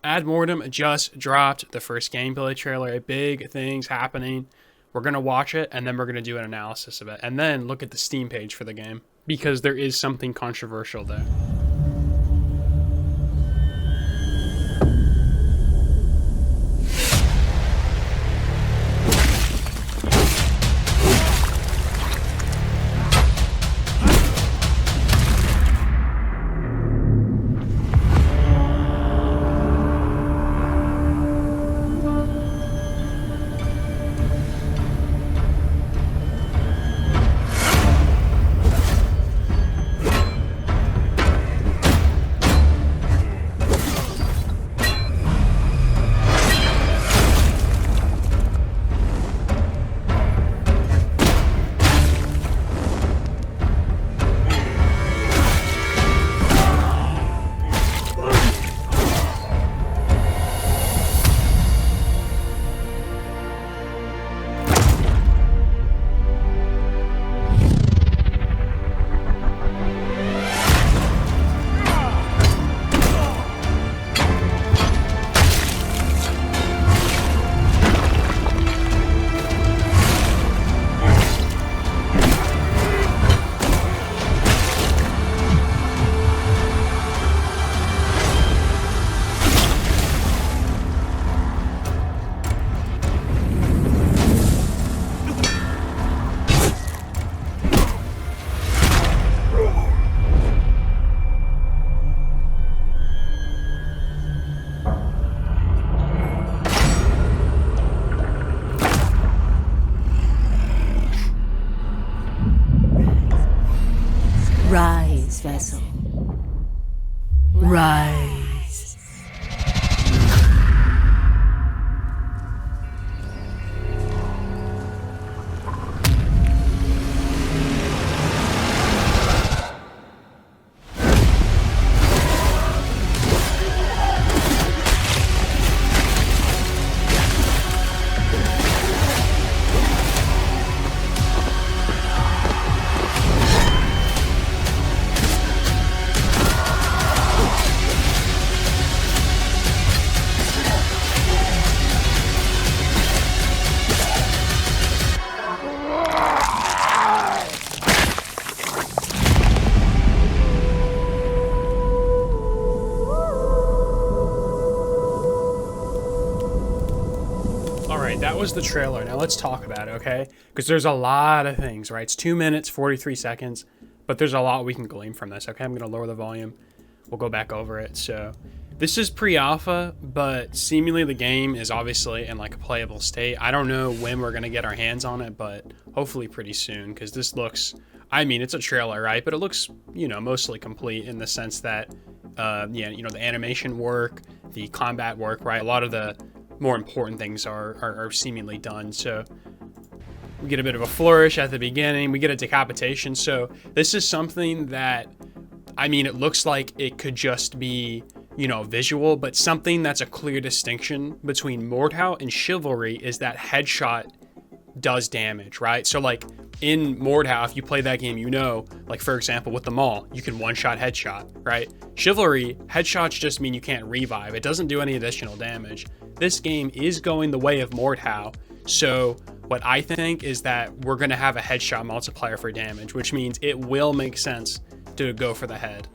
Ad Mortem just dropped the first gameplay trailer. Big things happening. We're going to watch it, and then we're going to do an analysis of it. And then look at the Steam page for the game, because there is something controversial there. Rise, vessel. Rise. That was the trailer. Now let's talk about it, okay? Because there's a lot of things, right? It's 2 minutes, 43 seconds, but there's a lot we can glean from this, okay? I'm going to lower the volume. We'll go back over it. So this is pre-alpha, but seemingly the game is obviously in like a playable state. I don't know when we're going to get our hands on it, but hopefully pretty soon, because this looks, I mean, it's a trailer, right? But it looks, you know, mostly complete in the sense that, yeah, you know, the animation work, the combat work, right? A lot of the more important things are seemingly done. So we get a bit of a flourish at the beginning. We get a decapitation. So this is something that, I mean, it looks like it could just be, you know, visual, but something that's a clear distinction between Mortal and Chivalry is that headshot does damage, right? So like in Mortal, if you play that game, you know, like for example, with the Maul, you can one-shot headshot, right? Chivalry, headshots just mean you can't revive. It doesn't do any additional damage. This game is going the way of Mortal, so what I think is that we're going to have a headshot multiplier for damage, which means it will make sense to go for the head.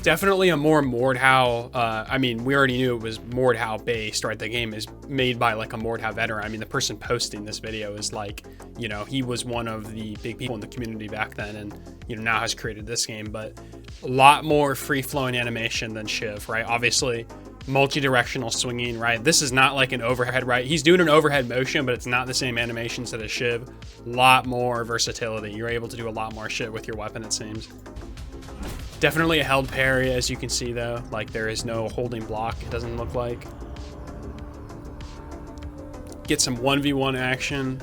Definitely a more Mordhau, I mean, we already knew it was Mordhau based, right? The game is made by like a Mordhau veteran. I mean, the person posting this video is like, you know, he was one of the big people in the community back then and, you know, now has created this game, but a lot more free-flowing animation than Shiv, right? Obviously, multi-directional swinging, right? This is not like an overhead, right? He's doing an overhead motion, but it's not the same animations that a Shiv. A lot more versatility. You're able to do a lot more shit with your weapon, it seems. Definitely a held parry, as you can see though. Like there is no holding block, it doesn't look like. Get some 1v1 action.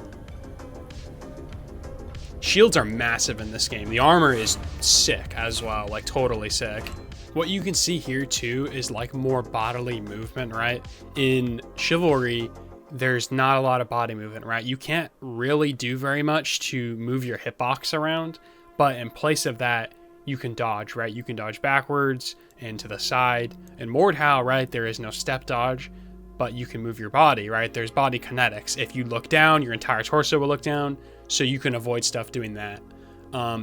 Shields are massive in this game. The armor is sick as well, like totally sick. What you can see here too is like more bodily movement, right? In Chivalry, there's not a lot of body movement, right? You can't really do very much to move your hitbox around, but in place of that, you can dodge, right? You can dodge backwards and to the side. In Mortem, right, there is no step dodge, but you can move your body, right? There's body kinetics. If you look down, your entire torso will look down, so you can avoid stuff doing that.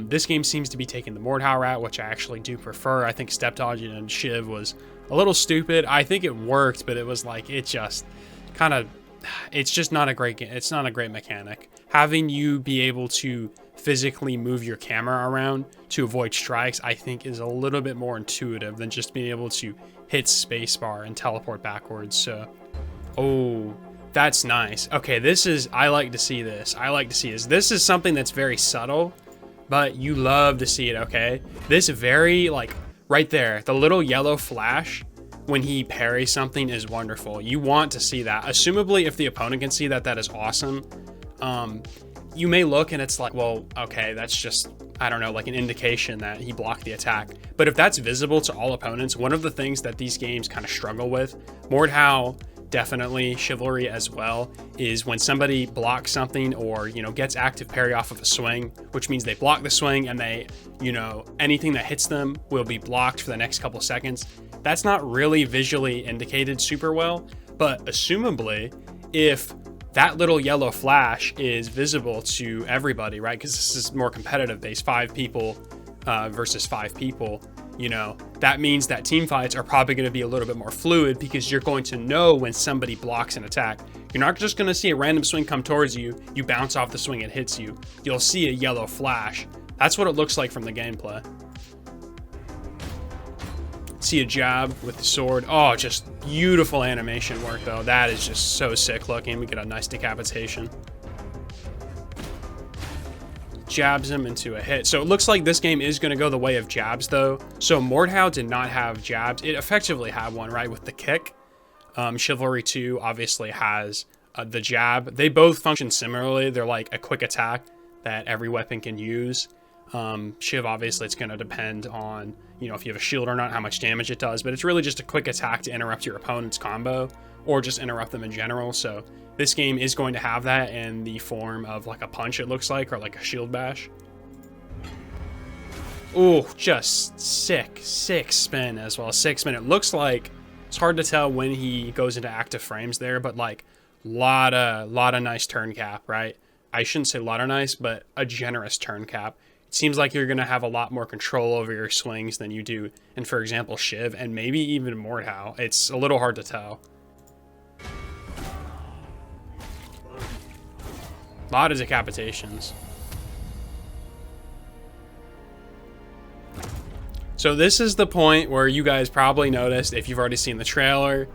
This game seems to be taking the Mortem route, which I actually do prefer. I think step dodging in Shiv was a little stupid. I think it worked, but it was like, it just kind of, it's just not a great game. It's not a great mechanic. Having you be able to physically move your camera around to avoid strikes, I think is a little bit more intuitive than just being able to hit spacebar and teleport backwards. So, oh, that's nice. Okay, this is, I like to see this. I like to see this. This is something that's very subtle, but you love to see it, okay? This very, like, right there, the little yellow flash when he parries something is wonderful. You want to see that. Assumably, if the opponent can see that, that is awesome. You may look and it's like, well, okay, that's just, I don't know, like an indication that he blocked the attack. But if that's visible to all opponents, one of the things that these games kind of struggle with, Mortem, definitely Chivalry as well, is when somebody blocks something or, you know, gets active parry off of a swing, which means they block the swing and they, you know, anything that hits them will be blocked for the next couple seconds. That's not really visually indicated super well, but assumably, if that little yellow flash is visible to everybody, right? Because this is more competitive based, 5 people versus 5 people, you know, that means that team fights are probably going to be a little bit more fluid because you're going to know when somebody blocks an attack. You're not just going to see a random swing come towards you, you bounce off the swing, it hits you. You'll see a yellow flash. That's what it looks like from the gameplay. See a jab with the sword. Oh, just beautiful animation work though. That is just so sick looking. We get a nice decapitation. Jabs him into a hit. So it looks like this game is going to go the way of jabs though. So Mortem did not have jabs. It effectively had one, right, with the kick. Chivalry 2 obviously has the jab. They both function similarly. They're like a quick attack that every weapon can use. Shiv, obviously, it's going to depend on, you know, if you have a shield or not, how much damage it does, but it's really just a quick attack to interrupt your opponent's combo or just interrupt them in general. So this game is going to have that in the form of like a punch, it looks like, or like a shield bash. Oh, just sick spin as well. Sick spin. It looks like it's hard to tell when he goes into active frames there, but like lot of nice turn cap, right? I shouldn't say lot of nice, but a generous turn cap. It seems like you're going to have a lot more control over your swings than you do in, for example, Shiv, and maybe even Mortem. It's a little hard to tell. A lot of decapitations. So this is the point where you guys probably noticed, if you've already seen the trailer,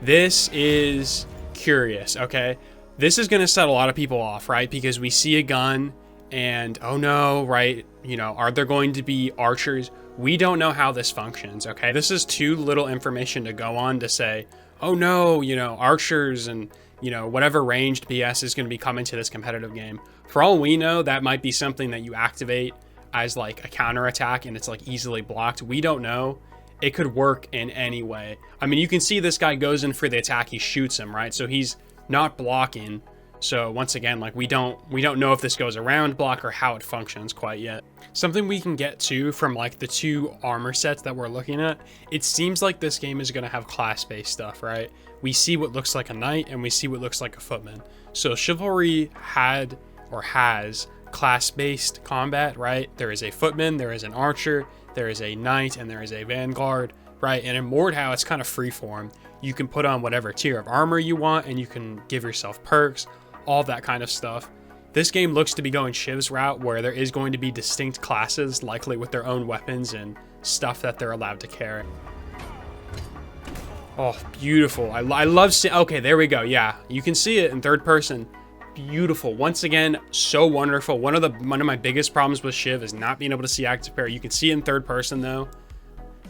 this is curious, okay? This is going to set a lot of people off, right? Because we see a gun and, oh no, right? You know, are there going to be archers? We don't know how this functions, okay? This is too little information to go on to say, oh no, you know, archers and, you know, whatever ranged BS is going to be coming to this competitive game. For all we know, that might be something that you activate as like a counterattack and it's like easily blocked. We don't know. It could work in any way. I mean, you can see this guy goes in for the attack, he shoots him, right? So he's not blocking. So once again, like we don't know if this goes around block or how it functions quite yet. Something we can get to from like the 2 armor sets that we're looking at, it seems like this game is going to have class-based stuff, right? We see what looks like a knight and we see what looks like a footman. So Chivalry had or has class-based combat, right? There is a footman, there is an archer, there is a knight, and there is a vanguard, right? And in Mortem, it's kind of freeform. You can put on whatever tier of armor you want and you can give yourself perks, all that kind of stuff. This game looks to be going Shiv's route where there is going to be distinct classes, likely with their own weapons and stuff that they're allowed to carry. Oh, beautiful. I love seeing, okay, there we go. Yeah, you can see it in third person. Beautiful. Once again, so wonderful. One of my biggest problems with Shiv is not being able to see active parry. You can see it in third person though.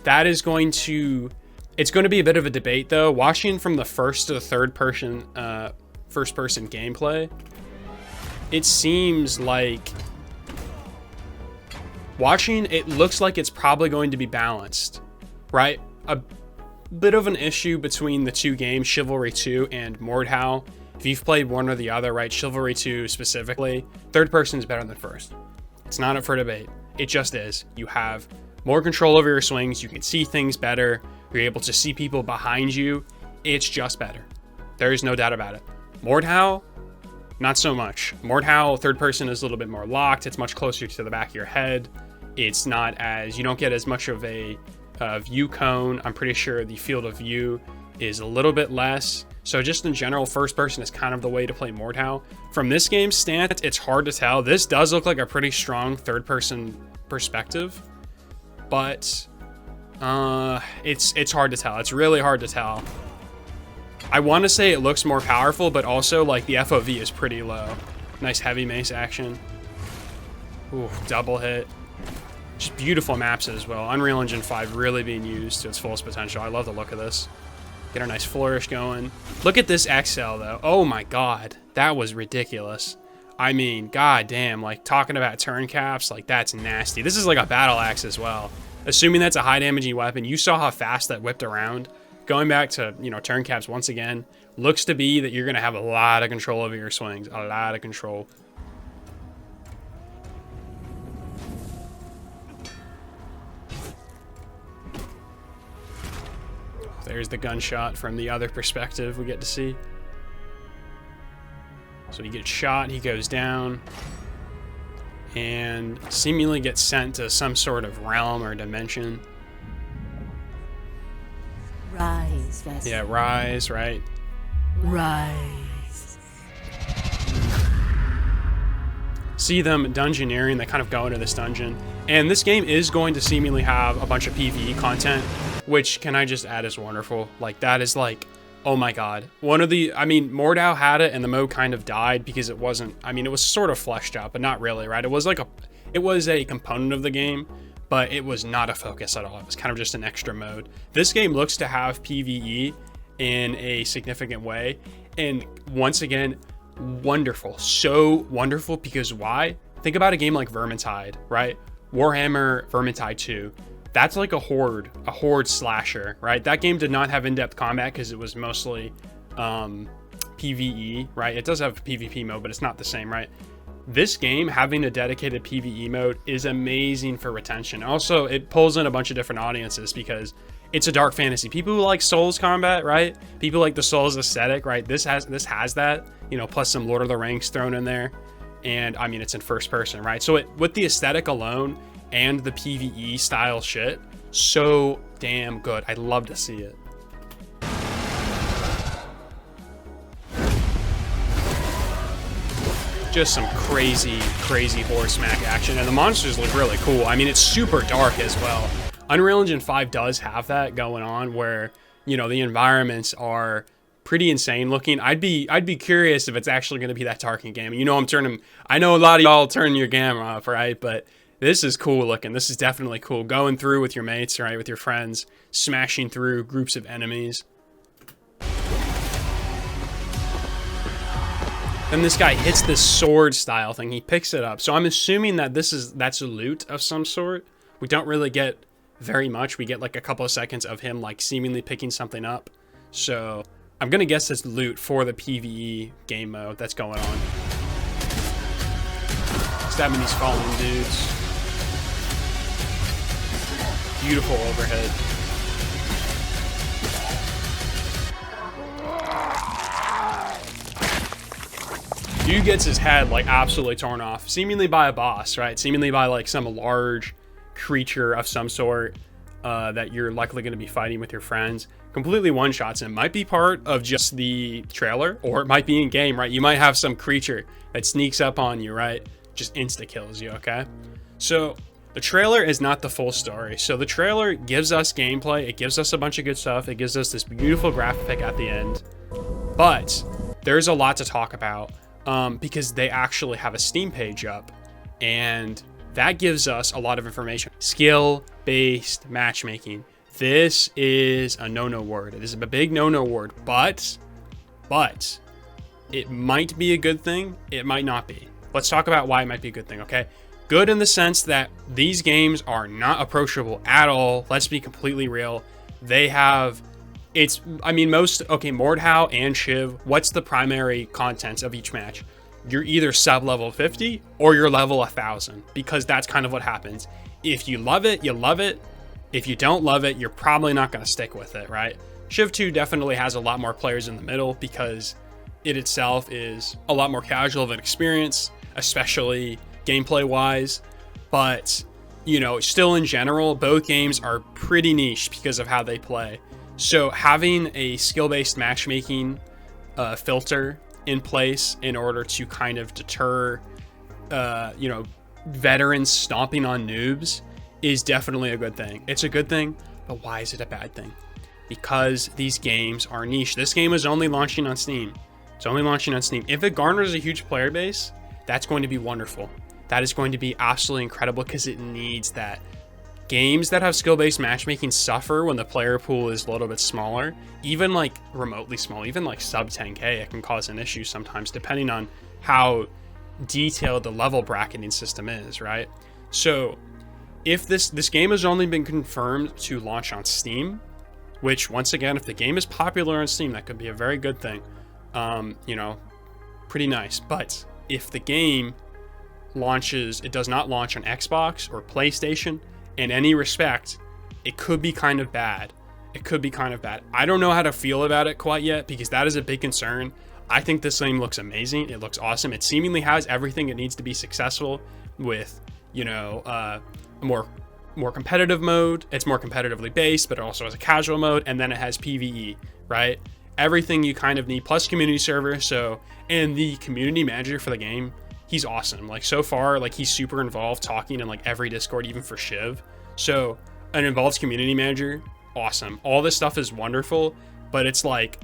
That is going to, it's going to be a bit of a debate though. Watching from the first to the third person gameplay, it seems like watching it looks like it's probably going to be balanced, right? A bit of an issue between the 2 games, Chivalry 2 and Mortem. If you've played one or the other, right, Chivalry 2 specifically, third person is better than first. It's not up for debate. It just is. You have more control over your swings. You can see things better. You're able to see people behind you. It's just better. There is no doubt about it. Mortem, not so much. Mortem, third person, is a little bit more locked. It's much closer to the back of your head. It's not as, you don't get as much of a view cone. I'm pretty sure the field of view is a little bit less. So just in general, first person is kind of the way to play Mortem. From this game's stance, it's hard to tell. This does look like a pretty strong third person perspective, but it's hard to tell. It's really hard to tell. I want to say it looks more powerful, but also like the FOV is pretty low. Nice heavy mace action. Ooh, double hit. Just beautiful maps as well. Unreal Engine 5 really being used to its fullest potential. I love the look of this. Get a nice flourish going. Look at this XL though. Oh my god, that was ridiculous. I mean, god damn, like talking about turn caps, like that's nasty. This is like a battle axe as well. Assuming that's a high damaging weapon, you saw how fast that whipped around. Going back to, you know, turn caps once again, looks to be that you're gonna have a lot of control over your swings, a lot of control. There's the gunshot from the other perspective we get to see. So he gets shot, he goes down, and seemingly gets sent to some sort of realm or dimension. Rise, Vesper. Yeah, rise, right? Rise. See them dungeoneering, they kind of go into this dungeon. And this game is going to seemingly have a bunch of PvE content, which, can I just add, is wonderful. Like, that is like, oh my god. One of the, I mean, Mordhau had it and the mode kind of died because it wasn't, I mean, it was sort of fleshed out, but not really, right? It was like it was a component of the game, but it was not a focus at all. It was kind of just an extra mode. This game looks to have PvE in a significant way. And once again, wonderful. So wonderful, because why? Think about a game like Vermintide, right? Warhammer Vermintide 2. That's like a horde slasher, right? That game did not have in-depth combat because it was mostly PvE, right? It does have a PvP mode, but it's not the same, right? This game having a dedicated PvE mode is amazing for retention. Also, it pulls in a bunch of different audiences because it's a dark fantasy. People who like Souls combat, right? People like the Souls aesthetic, right? This has that, you know, plus some Lord of the Rings thrown in there. And I mean, it's in first person, right? So with the aesthetic alone and the PvE style shit, so damn good. I love to see it. Just some crazy horse smack action, and the monsters look really cool. I mean, it's super dark as well. Unreal Engine 5 does have that going on where, you know, the environments are pretty insane looking. I'd be curious if it's actually going to be that dark in game. You know, I know a lot of y'all turn your camera off, right? But this is cool looking. This is definitely cool. Going through with your mates, right? With your friends, smashing through groups of enemies. Then this guy hits this sword style thing. He picks it up. So I'm assuming that that's a loot of some sort. We don't really get very much. We get like a couple of seconds of him like seemingly picking something up. So I'm gonna guess it's loot for the PvE game mode that's going on. Stabbing these fallen dudes. Beautiful overhead. Dude gets his head like absolutely torn off, seemingly by a boss, right? Seemingly by like some large creature of some sort that you're likely going to be fighting with your friends. Completely one-shots him. Might be part of just the trailer, or it might be in game, right? You might have some creature that sneaks up on you, right? Just insta-kills you, okay? So the trailer is not the full story. So the trailer gives us gameplay. It gives us a bunch of good stuff. It gives us this beautiful graphic at the end. But there's a lot to talk about. Because they actually have a Steam page up, and that gives us a lot of information. Skill-based matchmaking. This is a no-no word. It is a big no-no word, but it might be a good thing. It might not be. Let's talk about why it might be a good thing, okay? Good in the sense that these games are not approachable at all. Let's be completely real. They have... Mordhau and Shiv, what's the primary contents of each match? you're either sub level 50 or you're level 1000, because that's kind of what happens. If you love it, you love it. If you don't love it, you're probably not going to stick with it, right? Civ 2 definitely has a lot more players in the middle because it itself is a lot more casual of an experience, especially gameplay wise. But, you know, still in general, both games are pretty niche because of how they play. So having a skill-based matchmaking filter in place in order to kind of deter, you know, veterans stomping on noobs is definitely a good thing. It's a good thing, but why is it a bad thing? Because these games are niche. This game is only launching on Steam. It's only launching on Steam. If it garners a huge player base, that's going to be wonderful. That is going to be absolutely incredible because it needs that. Games that have skill-based matchmaking suffer when the player pool is a little bit smaller, even like remotely small, even like sub 10k, it can cause an issue sometimes depending on how detailed the level bracketing system is, right? So if this game has only been confirmed to launch on Steam, which once again, if the game is popular on Steam, that could be a very good thing. You know, pretty nice. But if the game launches, it does not launch on Xbox or PlayStation, in any respect, it could be kind of bad. It could be kind of bad. I don't know how to feel about it quite yet because that is a big concern. I think this game looks amazing. It looks awesome. It seemingly has everything it needs to be successful with, you know, a more competitive mode. It's more competitively based, but it also has a casual mode, and then it has PvE, right? Everything you kind of need, plus community server. So, and the community manager for the game, he's awesome. Like so far, like he's super involved, talking in like every Discord, even for Civ. So an involved community manager, awesome. All this stuff is wonderful, but it's like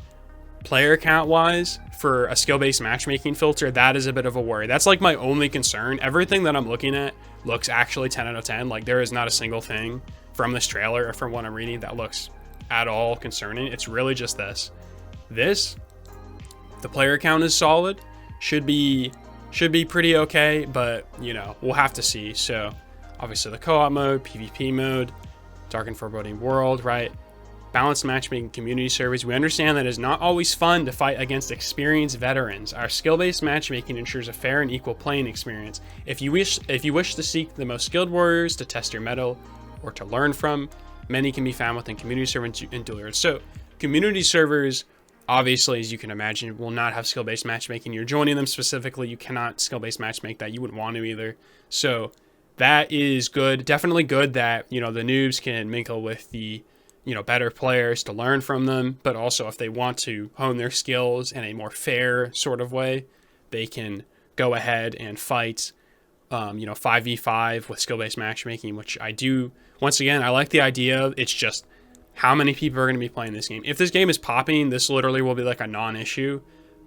player count wise for a skill-based matchmaking filter, that is a bit of a worry. That's like my only concern. Everything that I'm looking at looks actually 10 out of 10. Like there is not a single thing from this trailer or from what I'm reading that looks at all concerning. It's really just this. The player count is solid, should be pretty okay, but you know, we'll have to see. So obviously the co-op mode, PvP mode, Dark and Foreboding World, right? Balanced matchmaking, community servers. We understand that it's not always fun to fight against experienced veterans. Our skill-based matchmaking ensures a fair and equal playing experience. If you wish to seek the most skilled warriors to test your mettle or to learn from, many can be found within community servers and duelers. So community servers, obviously, as you can imagine, will not have skill-based matchmaking. You're joining them specifically. You cannot skill-based matchmake that. You wouldn't want to either. So that is good. Definitely good that, you know, the noobs can mingle with the, you know, better players to learn from them. But also if they want to hone their skills in a more fair sort of way, they can go ahead and fight, you know, 5v5 with skill-based matchmaking, which I do. Once again, I like the idea. It's just how many people are going to be playing this game. If this game is popping, this literally will be like a non-issue.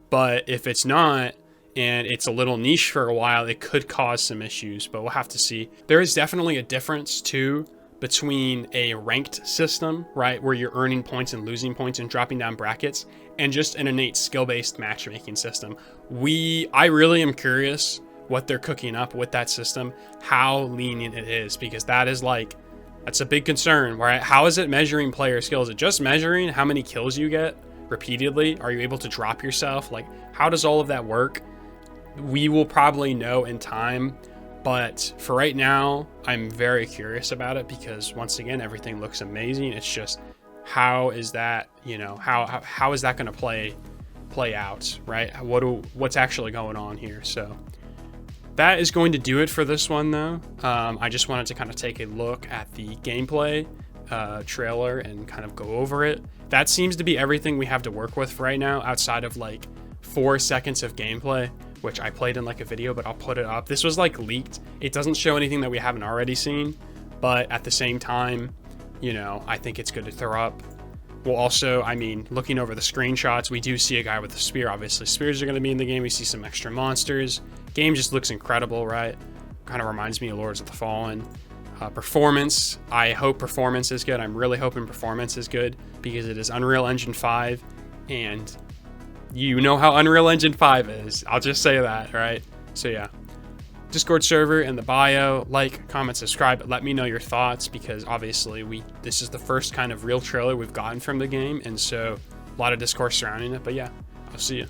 But if it's not, and it's a little niche for a while, it could cause some issues, but we'll have to see. There is definitely a difference too between a ranked system, right, where you're earning points and losing points and dropping down brackets, and just an innate skill-based matchmaking system. I really am curious what they're cooking up with that system, how lenient it is, because that's a big concern, right? How is it measuring player skills? Is it just measuring how many kills you get repeatedly? Are you able to drop yourself? Like, how does all of that work? We will probably know in time, but for right now, I'm very curious about it because once again, everything looks amazing. It's just, how is that, you know, how is that going to play out, right? What's actually going on here? So that is going to do it for this one, though. I just wanted to kind of take a look at the gameplay trailer and kind of go over it. That seems to be everything we have to work with for right now, outside of like 4 seconds of gameplay, which I played in like a video, but I'll put it up. This was like leaked. It doesn't show anything that we haven't already seen, but at the same time, you know, I think it's good to throw up. We'll also, I mean, looking over the screenshots, we do see a guy with a spear. Obviously, spears are going to be in the game. We see some extra monsters. Game just looks incredible, right? Kind of reminds me of Lords of the Fallen. Performance, I hope performance is good. I'm really hoping performance is good because it is Unreal Engine 5, and you know how Unreal Engine 5 is. I'll just say that, right? So yeah, Discord server in the bio. Like, comment, subscribe. Let me know your thoughts because obviously this is the first kind of real trailer we've gotten from the game, and so a lot of discourse surrounding it. But yeah, I'll see you.